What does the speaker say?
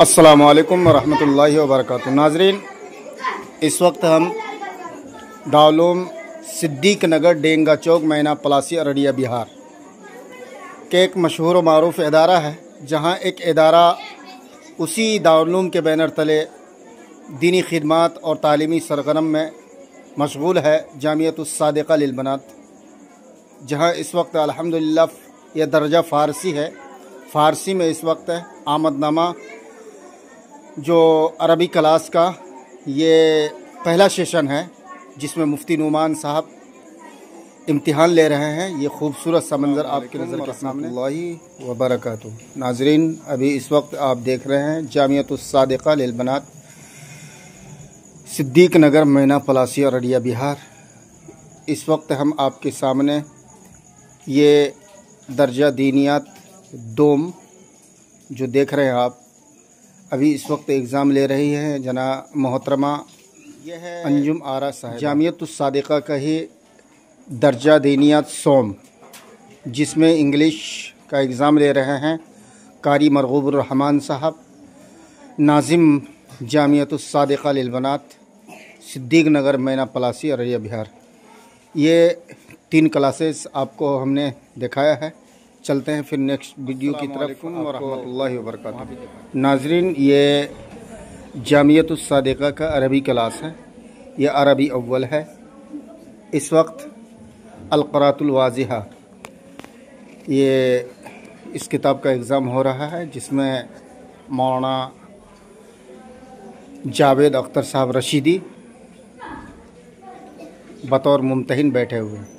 अस्सलामुअलैकुम वरहमतुल्लाहि वबरकातुहू। नाजरीन, इस वक्त हम दारुल सिद्दीक नगर डेंगा चौक मैना पलासी अररिया बिहार के एक मशहूर व मारूफ इदारा है, जहां एक इदारा उसी दारुल के बैनर तले दीनी खिदमत और तालीमी सरगर्म में मशगूल है, जामियतुस सादिका लिल बनात, जहां इस वक्त अल्हम्दुलिल्लाह यह दर्जा फ़ारसी है। फ़ारसी में इस वक्त आमदनामा जो अरबी क्लास का ये पहला सेशन है, जिसमें मुफ्ती नुमान साहब इम्तिहान ले रहे हैं। ये खूबसूरत सा मंज़र आपकी नज़र के सामने व बरकातुहू। नाजरीन, अभी इस वक्त आप देख रहे हैं जामियतुस सादिका लिल बनात, सिद्दीक नगर मैना पलासी अररिया बिहार। इस वक्त हम आपके सामने ये दर्जा दीनियात दोम जो देख रहे हैं आप, अभी इस वक्त एग्ज़ाम ले रही है जना मोहतरमा यह है अंजुम आरा साहब, जामियतुस सादिका का ही दर्जा दीनियात सोम, जिसमें इंग्लिश का एग्ज़ाम ले रहे हैं कारी मरगूबुर रहमान साहब, नाजिम जामियतुस सादिका लिल बनात, सिद्दीक नगर मैना पलासी अररिया बिहार। ये 3 क्लासेस आपको हमने दिखाया है। चलते हैं फिर नेक्स्ट वीडियो की तरफ। वरहमतुल्लाहि वबरकातुहू। नाजरीन, ये जामियतुस सादिका का अरबी क्लास है, यह अरबी अव्वल है। इस वक्त अल-क़राअतुल वाज़िहा ये इस किताब का एग्ज़ाम हो रहा है, जिसमें मौलाना जावेद अख्तर साहब रशीदी बतौर मुम्तहिन बैठे हुए हैं।